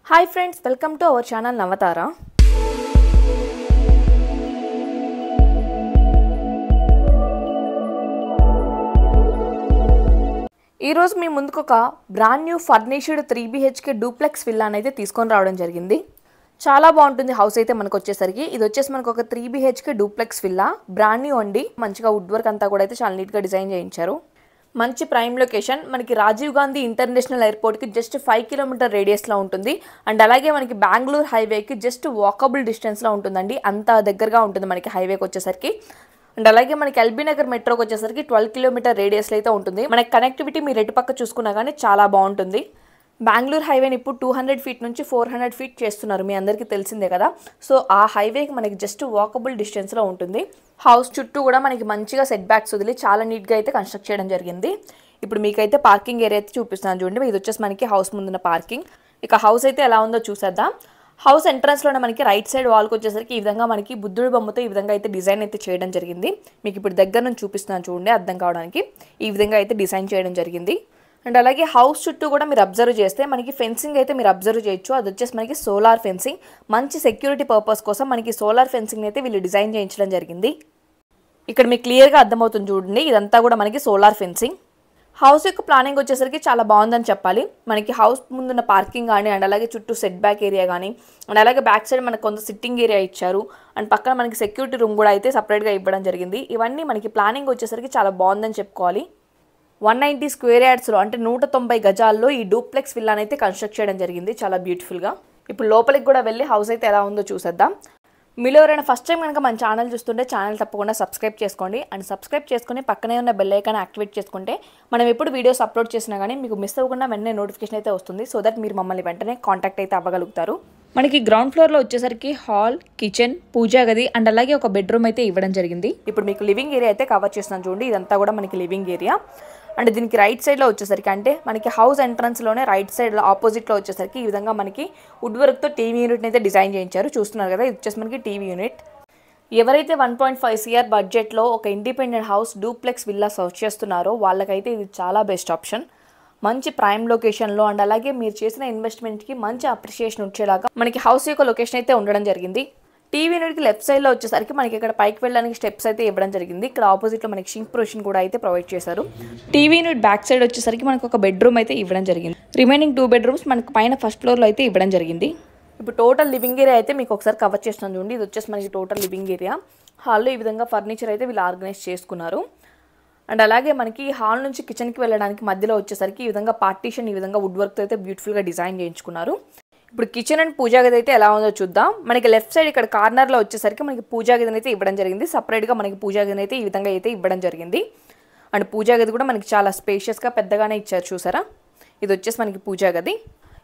Hi friends, welcome to our channel Navatara. ఈ రోజు మీ ముందుకు ఒక brand new furnished 3BHK duplex villa అయితే తీసుకొని రావడం జరిగింది. చాలా బాగుంటుంది హౌస్ అయితే మనకు వచ్చేసరికి. ఇది వచ్చేసి మనకు ఒక 3BHK duplex villa, brand new అండి. మంచిగా వుడ్ వర్క్ అంతా కూడా అయితే చాలా నీట్ గా డిజైన్ చేయించారు. మంచి ప్రైమ్ లొకేషన్, మనకి రాజీవ్ గాంధీ ఇంటర్నేషనల్ ఎయిర్పోర్ట్ కి జస్ట్ 5 కిలోమీటర్ రేడియస్ లో ఉంటుంది. అండ్ అలాగే మనకి బెంగళూరు హైవేకి జస్ట్ వాకబుల్ డిస్టెన్స్ లో ఉంటుందండి. అంత దగ్గరగా ఉంటుంది మనకి హైవేకి వచ్చేసరికి. అండ్ అలాగే మనకి ఎల్బీ నగర్ మెట్రోకి వచ్చేసరికి 12 కిలోమీటర్ రేడియస్ లో అయితే ఉంటుంది. మనకి కనెక్టివిటీ మీరు ఎటు పక్క చూసుకున్నా కానీ చాలా బాగుంటుంది. బెంగళూరు హైవేని ఇప్పుడు 200 ఫీట్ నుంచి 400 ఫీట్ చేస్తున్నారు, మీ అందరికీ తెలిసిందే కదా. సో ఆ హైవేకి మనకి జస్ట్ వాకబుల్ డిస్టెన్స్లో ఉంటుంది. హౌస్ చుట్టూ కూడా మనకి మంచిగా సెట్ బ్యాక్స్ వదిలి చాలా నీట్గా అయితే కన్స్ట్రక్ట్ చేయడం జరిగింది. ఇప్పుడు మీకైతే పార్కింగ్ ఏరియా అయితే చూపిస్తున్నాను చూడండి. ఇది వచ్చేసి మనకి హౌస్ ముందున్న పార్కింగ్. ఇక హౌస్ అయితే ఎలా ఉందో చూసేద్దాం. హౌస్ ఎంట్రన్స్లోనే మనకి రైట్ సైడ్ వాల్కి వచ్చేసరికి ఈ విధంగా మనకి బుద్ధుడి బొమ్మతో ఈ విధంగా అయితే డిజైన్ అయితే చేయడం జరిగింది. మీకు ఇప్పుడు దగ్గర నుంచి చూపిస్తున్నాను చూడండి అర్థం కావడానికి. ఈ విధంగా అయితే డిజైన్ చేయడం జరిగింది. అండ్ అలాగే హౌస్ చుట్టూ కూడా మీరు అబ్జర్వ్ చేస్తే మనకి ఫెన్సింగ్ అయితే మీరు అబ్జర్వ్ చేయొచ్చు. అది వచ్చేసి మనకి సోలార్ ఫెన్సింగ్. మంచి సెక్యూరిటీ పర్పస్ కోసం మనకి సోలార్ ఫెన్సింగ్ అయితే వీళ్ళు డిజైన్ చేయించడం జరిగింది. ఇక్కడ మీకు క్లియర్గా అర్థమవుతుంది చూడండి, ఇదంతా కూడా మనకి సోలార్ ఫెన్సింగ్. హౌస్ యొక్క ప్లానింగ్ వచ్చేసరికి చాలా బాగుందని చెప్పాలి. మనకి హౌస్ ముందున్న పార్కింగ్ కానీ, అండ్ అలాగే చుట్టూ సెట్ బ్యాక్ ఏరియా కానీ, అండ్ అలాగే బ్యాక్ సైడ్ మనకు కొంత సిట్టింగ్ ఏరియా ఇచ్చారు. అండ్ పక్కన మనకి సెక్యూరిటీ రూమ్ కూడా అయితే సపరేట్గా ఇవ్వడం జరిగింది. ఇవన్నీ మనకి ప్లానింగ్ వచ్చేసరికి చాలా బాగుందని చెప్పుకోవాలి. 190 స్క్వేర్ యార్డ్స్లో అంటే 190 గజాల్లో ఈ డూప్లెక్స్ విల్లాని అయితే కన్స్ట్రక్ట్ చేయడం జరిగింది చాలా బ్యూటిఫుల్గా. ఇప్పుడు లోపలికి కూడా వెళ్ళి హౌస్ అయితే ఎలా ఉందో చూసేద్దాం. మీలో ఎవరైనా ఫస్ట్ టైం కనుక మన ఛానల్ చూస్తుంటే ఛానల్ తప్పకుండా సబ్స్క్రైబ్ చేసుకోండి. అండ్ సబ్స్క్రైబ్ చేసుకుని పక్కనే ఉన్న బెల్ ఐకాన్ యాక్టివేట్ చేసుకుంటే మనం ఎప్పుడు వీడియోస్ అప్లోడ్ చేసినా కానీ మీకు మిస్ అవ్వకుండా వెంటనే నోటిఫికేషన్ అయితే వస్తుంది. సో దట్ మీరు మమ్మల్ని వెంటనే కాంటాక్ట్ అయితే అవ్వగలుగుతారు. మనకి గ్రౌండ్ ఫ్లోర్లో వచ్చేసరికి హాల్, కిచెన్, పూజా గది అండ్ అలాగే ఒక బెడ్రూమ్ అయితే ఇవ్వడం జరిగింది. ఇప్పుడు మీకు లివింగ్ ఏరియా అయితే కవర్ చేస్తున్నాను చూడండి. ఇదంతా కూడా మనకి లివింగ్ ఏరియా. అండ్ దీనికి రైట్ సైడ్లో వచ్చేసరికి అంటే మనకి హౌస్ ఎంట్రన్స్లోనే రైట్ సైడ్లో ఆపోజిట్లో వచ్చేసరికి ఈ విధంగా మనకి వుడ్ వర్క్తో టీవీ యూనిట్ని అయితే డిజైన్ చేయించారు. చూస్తున్నారు కదా, ఇది వచ్చేసి మనకి టీవీ యూనిట్. ఎవరైతే 1.5 CR బడ్జెట్లో ఒక independent house duplex villa search చేస్తున్నారో వాళ్ళకైతే ఇది చాలా బెస్ట్ ఆప్షన్. మంచి ప్రైమ్ లొకేషన్లో అండ్ అలాగే మీరు చేసిన ఇన్వెస్ట్మెంట్కి మంచి అప్రిషియేషన్ వచ్చేలాగా మనకి హౌస్ యొక్క లొకేషన్ అయితే ఉండడం జరిగింది. టీవీ యూనిట్కి లెఫ్ట్ సైడ్లో వచ్చేసరికి మనకి ఇక్కడ పైకి వెళ్ళడానికి స్టెప్స్ అయితే ఇవ్వడం జరిగింది. ఇక్కడ ఆపోజిట్లో మనకి షింక్ ప్రొవిజన్ కూడా అయితే ప్రొవైడ్ చేశారు. టీవీ యూనిట్ బ్యాక్ సైడ్ వచ్చేసరికి మనకు ఒక బెడ్రూమ్ అయితే ఇవ్వడం జరిగింది. రిమైనింగ్ 2 బెడ్రూమ్స్ మనకు పైన ఫస్ట్ ఫ్లోర్లో అయితే ఇవ్వడం జరిగింది. ఇప్పుడు టోటల్ లివింగ్ ఏరియా అయితే మీకు ఒకసారి కవర్ చేస్తున్నాను చూడండి. ఇది వచ్చేసి మనకి టోటల్ లివింగ్ ఏరియా. హాల్లో ఈ విధంగా ఫర్నిచర్ అయితే వీళ్ళు ఆర్గనైజ్ చేసుకున్నారు. అండ్ అలాగే మనకి హాల్ నుంచి కిచెన్కి వెళ్ళడానికి మధ్యలో వచ్చేసరికి ఈ విధంగా పార్టీషన్ ఈ విధంగా వుడ్ వర్క్తో అయితే బ్యూటిఫుల్గా డిజైన్ చేయించుకున్నారు. ఇప్పుడు కిచెన్ అండ్ పూజా గది అయితే ఎలా ఉందో చూద్దాం. మనకి లెఫ్ట్ సైడ్ ఇక్కడ కార్నర్లో వచ్చేసరికి మనకి పూజా గదిని అయితే ఇవ్వడం జరిగింది. సపరేట్గా మనకి పూజా గదిని అయితే ఈ విధంగా అయితే ఇవ్వడం జరిగింది. అండ్ పూజా గది కూడా మనకి చాలా స్పేషియస్గా పెద్దగానే ఇచ్చారు చూసారా. ఇది వచ్చేసి మనకి పూజా గది.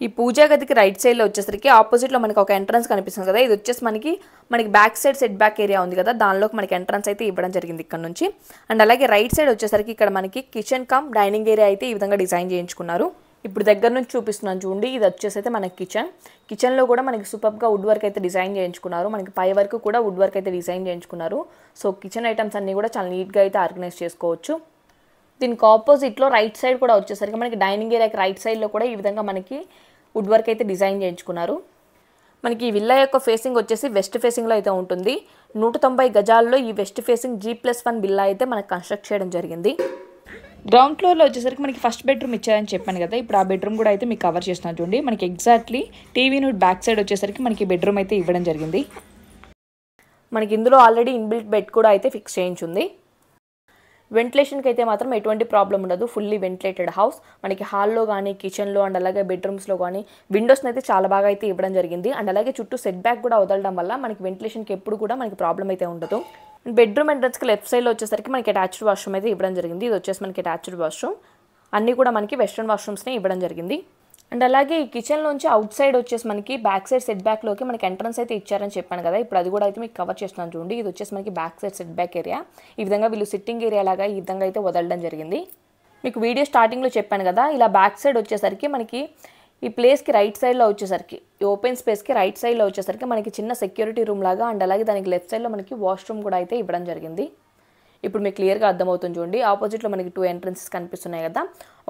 ఈ పూజా గదికి రైట్ సైడ్లో వచ్చేసరికి ఆపోజిట్లో మనకి ఒక ఎంట్రన్స్ కనిపిస్తుంది కదా. ఇది వచ్చేసి మనకి back side set back area ఉంది కదా, దానిలోకి మనకి ఎంట్రన్స్ అయితే ఇవ్వడం జరిగింది ఇక్కడ నుంచి. అండ్ అలాగే రైట్ సైడ్ వచ్చేసరికి ఇక్కడ మనకి కిచెన్ కమ్ డైనింగ్ ఏరియా అయితే ఈ విధంగా డిజైన్ చేయించుకున్నారు. ఇప్పుడు దగ్గర నుంచి చూపిస్తున్నాను చూడండి. ఇది వచ్చేసి అయితే మనకి కిచెన్లో కూడా మనకి సూపర్గా వుడ్ వర్క్ అయితే డిజైన్ చేయించుకున్నారు. మనకి పై వరకు కూడా వుడ్ వర్క్ అయితే డిజైన్ చేయించుకున్నారు. సో కిచెన్ ఐటమ్స్ అన్నీ కూడా చాలా నీట్గా అయితే ఆర్గనైజ్ చేసుకోవచ్చు. దీనికి ఆపోజిట్లో రైట్ సైడ్ కూడా వచ్చేసరికి మనకి డైనింగ్ ఏరియాకి రైట్ సైడ్లో కూడా ఈ విధంగా మనకి వుడ్ వర్క్ అయితే డిజైన్ చేయించుకున్నారు. మనకి ఈ విల్లా యొక్క ఫేసింగ్ వచ్చేసి వెస్ట్ ఫేసింగ్లో అయితే ఉంటుంది. 190 గజాల్లో ఈ వెస్ట్ ఫేసింగ్ G+1 విల్లా అయితే మనకి కన్స్ట్రక్ట్ చేయడం జరిగింది. గ్రౌండ్ ఫ్లోర్లో వచ్చేసరికి మనకి ఫస్ట్ బెడ్రూమ్ ఇచ్చారని చెప్పాను కదా. ఇప్పుడు ఆ బెడ్రూమ్ కూడా అయితే మీకు కవర్ చేస్తున్నాను చూడండి. మనకి exactly TV unit back side వచ్చేసరికి మనకి బెడ్రూమ్ అయితే ఇవ్వడం జరిగింది. మనకి ఇందులో ఆల్రెడీ ఇన్బిల్ట్ బెడ్ కూడా అయితే ఫిక్స్ చేయించుంది. వెంటిలేషన్కి అయితే మాత్రం ఎటువంటి ప్రాబ్లం ఉండదు. Fully ventilated house. మనకి హాల్లో కానీ, కిచెన్లో అండ్ అలాగే బెడ్రూమ్స్లో కానీ విండోస్ని అయితే చాలా బాగా అయితే ఇవ్వడం జరిగింది. అండ్ అలాగే చుట్టూ సెట్ బ్యాక్ కూడా వదలడం వల్ల మనకి వెంటిలేషన్కి ఎప్పుడు కూడా మనకి ప్రాబ్లం అయితే ఉండదు. బెడ్రూమ్ ఎంట్రన్స్కి లెఫ్ట్ సైడ్లో వచ్చేసరికి మనకి అటాచ్డ్ వాష్రూమ్ అయితే ఇవ్వడం జరిగింది. ఇది వచ్చేసి మనకి అటాచ్డ్ వాష్రూమ్. అన్నీ కూడా మనకి వెస్ట్రన్ వాష్రూమ్స్ని ఇవ్వడం జరిగింది. అండ్ అలాగే ఈ కిచెన్లోంచి అవుట్ సైడ్ వచ్చేసి మనకి బ్యాక్ సైడ్ సెట్ బ్యాక్లోకి మనకి ఎంట్రన్స్ అయితే ఇచ్చారని చెప్పాను కదా. ఇప్పుడు అది కూడా అయితే మీకు కవర్ చేస్తున్నాను చూడండి. ఇది వచ్చేసి మనకి back side set back area. ఈ విధంగా వీళ్ళు సిట్టింగ్ ఏరియా లాగా ఈ విధంగా అయితే వదలడం జరిగింది. మీకు వీడియో స్టార్టింగ్లో చెప్పాను కదా, ఇలా బ్యాక్ సైడ్ వచ్చేసరికి మనకి ఈ ప్లేస్కి రైట్ సైడ్లో వచ్చేసరికి ఈ ఓపెన్ స్పేస్కి రైట్ సైడ్లో వచ్చేసరికి మనకి చిన్న సెక్యూరిటీ రూమ్ లాగా అండ్ అలాగే దానికి లెఫ్ట్ సైడ్లో మనకి వాష్రూమ్ కూడా అయితే ఇవ్వడం జరిగింది. ఇప్పుడు మీకు క్లియర్గా అర్థమవుతుంది చూడండి. ఆపోజిట్లో మనకి 2 ఎంట్రన్సెస్ కనిపిస్తున్నాయి కదా.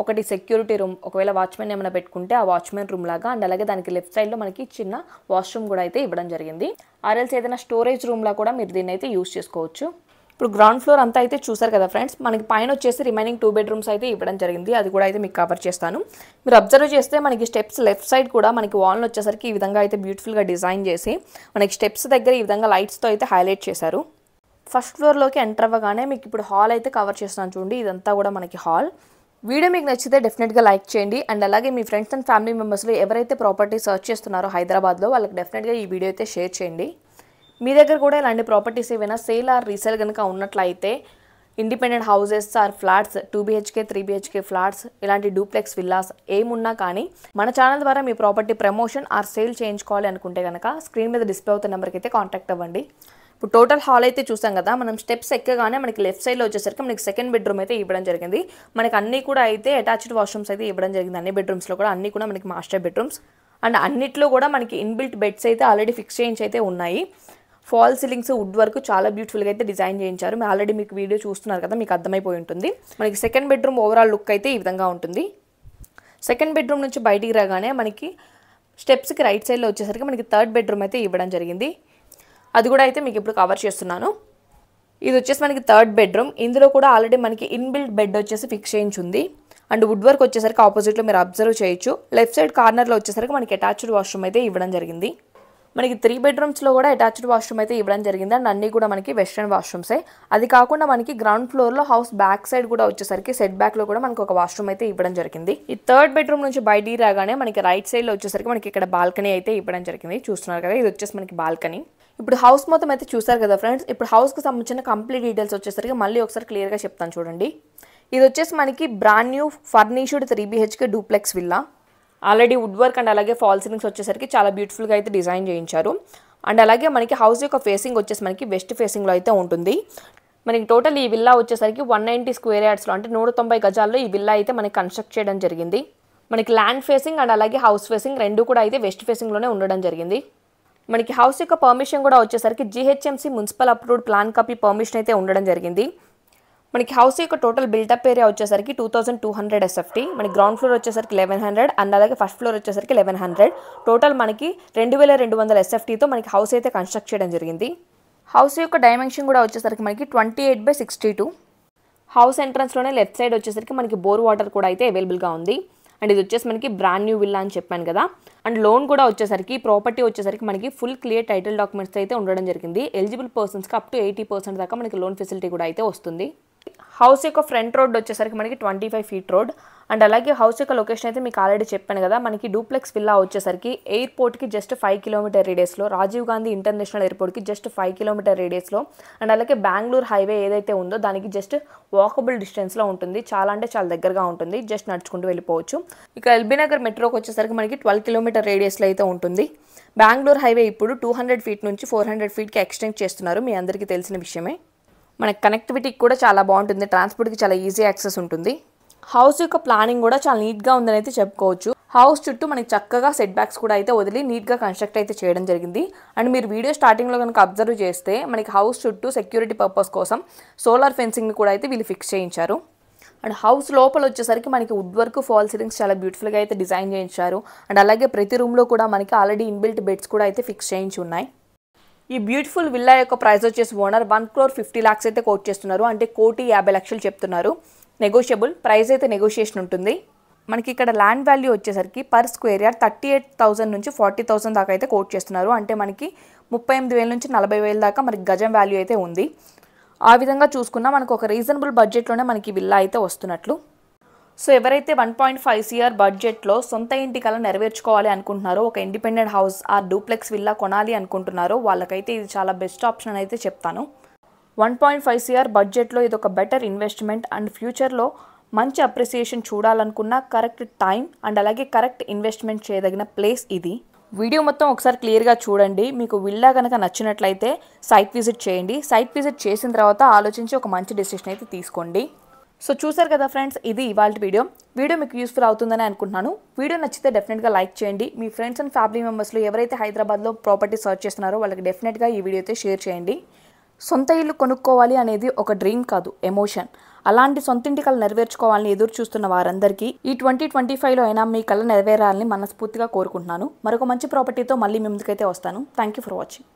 ఒకటి సెక్యూరిటీ రూమ్, ఒకవేళ వాచ్మెన్ ఏమైనా పెట్టుకుంటే ఆ వాచ్మెన్ రూమ్ లాగా, అండ్ అలాగే దానికి లెఫ్ట్ సైడ్లో మనకి చిన్న వాష్రూమ్ కూడా అయితే ఇవ్వడం జరిగింది. ఆర్ఎల్స్ ఏదైనా స్టోరేజ్ రూమ్లా కూడా మీరు దీన్ని అయితే యూస్ చేసుకోవచ్చు. ఇప్పుడు గ్రౌండ్ ఫ్లోర్ అంతా అయితే చూసారు కదా ఫ్రెండ్స్. మనకి పైన వచ్చేసి రిమైనింగ్ 2 బెడ్రూమ్స్ అయితే ఇవ్వడం జరిగింది. అది కూడా అయితే మీకు కవర్ చేస్తాను. మీరు అబ్జర్వ్ చేస్తే మనకి స్టెప్స్ లెఫ్ట్ సైడ్ కూడా మనకి వాల్ని వచ్చేసరికి ఈ విధంగా అయితే బ్యూటిఫుల్గా డిజైన్ చేసి మనకి స్టెప్స్ దగ్గర ఈ విధంగా లైట్స్తో అయితే హైలైట్ చేశారు. ఫస్ట్ ఫ్లోర్లోకి ఎంటర్ అవ్వగానే మీకు ఇప్పుడు హాల్ అయితే కవర్ చేస్తున్నాను చూడండి. ఇదంతా కూడా మనకి హాల్. వీడియో మీకు నచ్చితే డెఫినెట్గా లైక్ చేయండి. అండ్ అలాగే మీ ఫ్రెండ్స్ అండ్ ఫ్యామిలీ మెంబర్స్లో ఎవరైతే ప్రాపర్టీ సర్చ్ చేస్తున్నారో హైదరాబాద్లో, వాళ్ళకి డెఫినెట్గా ఈ వీడియో అయితే షేర్ చేయండి. మీ దగ్గర కూడా ఇలాంటి ప్రాపర్టీస్ ఏమైనా సేల్ ఆర్ రీసేల్ కనుక ఉన్నట్లయితే independent houses or flats, 2 BHK 3 BHK flats, ఇలాంటి డూప్లెక్స్ విల్లాస్ ఏమున్నా కానీ మన ఛానల్ ద్వారా మీ ప్రాపర్టీ ప్రమోషన్ ఆర్ సేల్ చేయించుకోవాలి అనుకుంటే కనుక స్క్రీన్ మీద డిస్ప్లే అవుతున్న నెంబర్కి అయితే కాంటాక్ట్ అవ్వండి. ఇప్పుడు టోటల్ హాల్ అయితే చూసాం కదా. మనం స్టెప్స్ ఎక్కగానే మనకి లెఫ్ట్ సైడ్లో వచ్చేసరికి మనకి సెకండ్ బెడ్రూమ్ అయితే ఇవ్వడం జరిగింది. మనకి అన్నీ కూడా అయితే అటాచ్డ్ వాష్రూమ్స్ అయితే ఇవ్వడం జరిగింది. అన్ని బెడ్రూమ్స్లో కూడా అన్నీ కూడా మనకి మాస్టర్ బెడ్రూమ్స్. అండ్ అన్నిట్లో కూడా మనకి ఇన్బిల్ట్ బెడ్స్ అయితే ఆల్రెడీ ఫిక్స్ చేయించి అయితే ఉన్నాయి. ఫాల్ సీలింగ్స్ వుడ్ వర్క్ చాలా బ్యూటిఫుల్గా అయితే డిజైన్ చేయించారు. మీరు ఆల్రెడీ మీకు వీడియో చూస్తున్నారు కదా, మీకు అర్థమైపోయి ఉంటుంది. మనకి సెకండ్ బెడ్రూమ్ ఓవరాల్ లుక్ అయితే ఈ విధంగా ఉంటుంది. సెకండ్ బెడ్రూమ్ నుంచి బయటికి రాగానే మనకి స్టెప్స్కి రైట్ సైడ్లో వచ్చేసరికి మనకి థర్డ్ బెడ్రూమ్ అయితే ఇవ్వడం జరిగింది. అది కూడా అయితే మీకు ఇప్పుడు కవర్ చేస్తున్నాను. ఇది వచ్చేసి మనకి థర్డ్ బెడ్రూమ్. ఇందులో కూడా ఆల్రెడీ మనకి ఇన్బిల్ట్ బెడ్ వచ్చేసి ఫిక్స్ చేయించి ఉంది. అండ్ వుడ్ వర్క్ వచ్చేసరికి ఆపోజిట్లో మీరు అబ్జర్వ్ చేయొచ్చు. లెఫ్ట్ సైడ్ కార్నర్లో వచ్చేసరికి మనకి అటాచ్డ్ వాష్రూమ్ అయితే ఇవ్వడం జరిగింది. మనకి 3 బెడ్రూమ్స్లో కూడా అటాచ్డ్ వాష్రూమ్ అయితే ఇవ్వడం జరిగింది. అండ్ అన్నీ కూడా మనకి వెస్ట్రన్ వాష్రూమ్సే. అది కాకుండా మనకి గ్రౌండ్ ఫ్లోర్లో హౌస్ బ్యాక్ సైడ్ కూడా వచ్చేసరికి సెట్ బ్యాక్లో కూడా మనకి ఒక వాష్రూమ్ అయితే ఇవ్వడం జరిగింది. ఈ థర్డ్ బెడ్రూమ్ నుంచి బయటికి రాగానే మనకి రైట్ సైడ్లో వచ్చేసరికి మనకి ఇక్కడ బాల్కనీ అయితే ఇవ్వడం జరిగింది. చూస్తున్నారు కదా, ఇది వచ్చేసి మనకి బాల్కనీ. ఇప్పుడు హౌస్ మొత్తం అయితే చూసారు కదా ఫ్రెండ్స్. ఇప్పుడు హౌస్కి సంబంధించిన కంప్లీట్ డీటెయిల్స్ వచ్చేసరికి మళ్ళీ ఒకసారి క్లియర్గా చెప్తాను చూడండి. ఇది వచ్చేసి మనకి brand new furnished 3 BHK duplex villa. Already wood work and అలాగే ఫాల్ సీలింగ్స్ వచ్చేసరికి చాలా బ్యూటిఫుల్గా అయితే డిజైన్ చేయించారు. అండ్ అలాగే మనకి హౌస్ యొక్క ఫేసింగ్ వచ్చేసి మనకి వెస్ట్ ఫేసింగ్లో అయితే ఉంటుంది. మనకి టోటల్ ఈ విల్లా వచ్చేసరికి 190 స్క్వేర్ యార్డ్స్లో, అంటే 190 గజాల్లో ఈ విల్లా అయితే మనకి కన్స్ట్రక్ట్ చేయడం జరిగింది. మనకి ల్యాండ్ ఫేసింగ్ అండ్ అలాగే హౌస్ ఫేసింగ్ రెండు కూడా అయితే వెస్ట్ ఫేసింగ్లోనే ఉండడం జరిగింది. మనకి హౌస్ యొక్క పర్మిషన్ కూడా వచ్చేసరికి GHMC municipal approved plan copy permission అయితే ఉండడం జరిగింది. మనకి హౌస్ యొక్క టోటల్ బిల్టప్ ఏరియా వచ్చేసరికి 2200 SFT. మనకి గ్రౌండ్ ఫ్లోర్ వచ్చేసరికి 1100 అండ్ అలాగే ఫస్ట్ ఫ్లోర్ వచ్చేసరికి 1100. టోటల్ మనకి 2200 SFTతో మనకి హౌస్ అయితే కన్స్ట్రక్ట్ చేయడం జరిగింది. హౌస్ యొక్క డైమెన్షన్ కూడా వచ్చేసరికి మనకి 28/62. హౌస్ ఎంట్రన్స్లోనే లెఫ్ట్ సైడ్ వచ్చేసరికి మనకి బోర్ వాటర్ కూడా అయితే అవైలబుల్గా ఉంది. అండ్ ఇది వచ్చేసి మనకి బ్రాండ్ న్యూ విల్లా అని చెప్పాను కదా. అండ్ లోన్ కూడా వచ్చేసరికి ప్రాపర్టీ వచ్చేసరికి మనకి ఫుల్ క్లియర్ టైటిల్ డాక్యుమెంట్స్ అయితే ఉండడం జరిగింది. ఎలిజిబుల్ పర్సన్స్కి అప్ టు 80% దాకా మనకి లోన్ ఫెసిలిటీ కూడా అయితే వస్తుంది. హౌస్ యొక్క ఫ్రంట్ రోడ్ వచ్చేసరికి మనకి 25 feet రోడ్. అండ్ అలాగే హౌస్ యొక్క లొకేషన్ అయితే మీకు ఆల్రెడీ చెప్పాను కదా. మనకి డూప్లెక్స్ విల్లా వచ్చేసరికి ఎయిర్పోర్ట్కి జస్ట్ 5 km రేడియస్లో, రాజీవ్ గాంధీ ఇంటర్నేషనల్ ఎయిర్పోర్ట్కి జస్ట్ 5 km రేడియస్లో, అండ్ అలాగే బెంగళూరు హైవే ఏదైతే ఉందో దానికి జస్ట్ వాకబుల్ డిస్టెన్స్లో ఉంటుంది. చాలా అంటే చాలా దగ్గరగా ఉంటుంది. జస్ట్ నడుచుకుంటూ వెళ్ళిపోవచ్చు. ఇక ఎల్బీ నగర్ మెట్రోకి వచ్చేసరికి మనకి 12 km రేడియస్లో అయితే ఉంటుంది. బెంగళూరు హైవే ఇప్పుడు 200 feet నుంచి 400 feetకి ఎక్స్టెండ్ చేస్తున్నారు. మీ అందరికీ తెలిసిన విషయమే. మనకి కనెక్టివిటీకి కూడా చాలా బాగుంటుంది. ట్రాన్స్పోర్ట్కి చాలా ఈజీ యాక్సెస్ ఉంటుంది. హౌస్ యొక్క ప్లానింగ్ కూడా చాలా నీట్గా ఉందని అయితే చెప్పుకోవచ్చు. హౌస్ చుట్టూ మనకి చక్కగా సెట్ బ్యాక్స్ కూడా అయితే వదిలి నీట్గా కన్స్ట్రక్ట్ అయితే చేయడం జరిగింది. అండ్ మీరు వీడియో స్టార్టింగ్లో కనుక అబ్జర్వ్ చేస్తే మనకి హౌస్ చుట్టూ సెక్యూరిటీ పర్పస్ కోసం సోలార్ ఫెన్సింగ్ని కూడా అయితే వీళ్ళు ఫిక్స్ చేయించారు. అండ్ హౌస్ లోపల వచ్చేసరికి మనకి వుడ్ వర్క్ ఫాల్ సీలింగ్స్ చాలా బ్యూటిఫుల్గా అయితే డిజైన్ చేయించారు. అండ్ అలాగే ప్రతి రూమ్లో కూడా మనకి ఆల్రెడీ ఇన్బిల్ట్ బెడ్స్ కూడా అయితే ఫిక్స్ చేయించి ఉన్నాయి. ఈ బ్యూటిఫుల్ విల్లా యొక్క ప్రైస్ వచ్చేసి ఓనర్ 1,50,00,000 అయితే కోట్ చేస్తున్నారు. అంటే 1,50,00,000 చెప్తున్నారు. నెగోషియబుల్ ప్రైస్ అయితే నెగోషియేషన్ ఉంటుంది. మనకి ఇక్కడ ల్యాండ్ వాల్యూ వచ్చేసరికి పర్ స్క్వేర్ యార్డ్ 38,000 నుంచి 40,000 దాకా అయితే కోట్ చేస్తున్నారు. అంటే మనకి 38,000 నుంచి 40,000 దాకా మనకి గజం వాల్యూ అయితే ఉంది. ఆ విధంగా చూసుకున్నా మనకు ఒక రీజనబుల్ బడ్జెట్లోనే మనకి విల్లా అయితే వస్తున్నట్లు. సో ఎవరైతే 1.5 CR బడ్జెట్లో సొంత ఇంటి కల నెరవేర్చుకోవాలి అనుకుంటున్నారో, ఒక ఇండిపెండెంట్ హౌస్ ఆ డూప్లెక్స్ విల్లా కొనాలి అనుకుంటున్నారో వాళ్ళకైతే ఇది చాలా బెస్ట్ ఆప్షన్ అయితే చెప్తాను. 1.5 CR బడ్జెట్లో ఇది ఒక బెటర్ ఇన్వెస్ట్మెంట్. అండ్ ఫ్యూచర్లో మంచి అప్రిసియేషన్ చూడాలనుకున్న కరెక్ట్ టైం అండ్ అలాగే కరెక్ట్ ఇన్వెస్ట్మెంట్ చేయదగిన ప్లేస్ ఇది. వీడియో మొత్తం ఒకసారి క్లియర్గా చూడండి. మీకు విల్లా కనుక నచ్చినట్లయితే సైట్ విజిట్ చేయండి. సైట్ విజిట్ చేసిన తర్వాత ఆలోచించి ఒక మంచి డెసిషన్ అయితే తీసుకోండి. సో చూసారు కదా ఫ్రెండ్స్, ఇది ఇవాళ వీడియో మీకు యూస్ఫుల్ అవుతుందని అనుకుంటున్నాను. వీడియో నచ్చితే డెఫినెట్గా లైక్ చేయండి. మీ ఫ్రెండ్స్ అండ్ ఫ్యామిలీ మెంబర్స్లో ఎవరైతే హైదరాబాద్లో ప్రాపర్టీ సర్చ్ చేస్తున్నారో వాళ్ళకి డెఫినెట్గా ఈ వీడియో అయితే షేర్ చేయండి. సొంత ఇల్లు కొనుక్కోవాలి అనేది ఒక డ్రీమ్ కాదు, ఎమోషన్. అలాంటి సొంతింటి కళ నెరవేర్చుకోవాలని ఎదురు చూస్తున్న వారందరికీ ఈ 2025లో అయినా మీ కళ నెరవేరాలని మనస్ఫూర్తిగా కోరుకుంటున్నాను. మరొక మంచి ప్రాపర్టీతో మళ్ళీ మీ ముందుకైతే వస్తాను. Thank you for watching.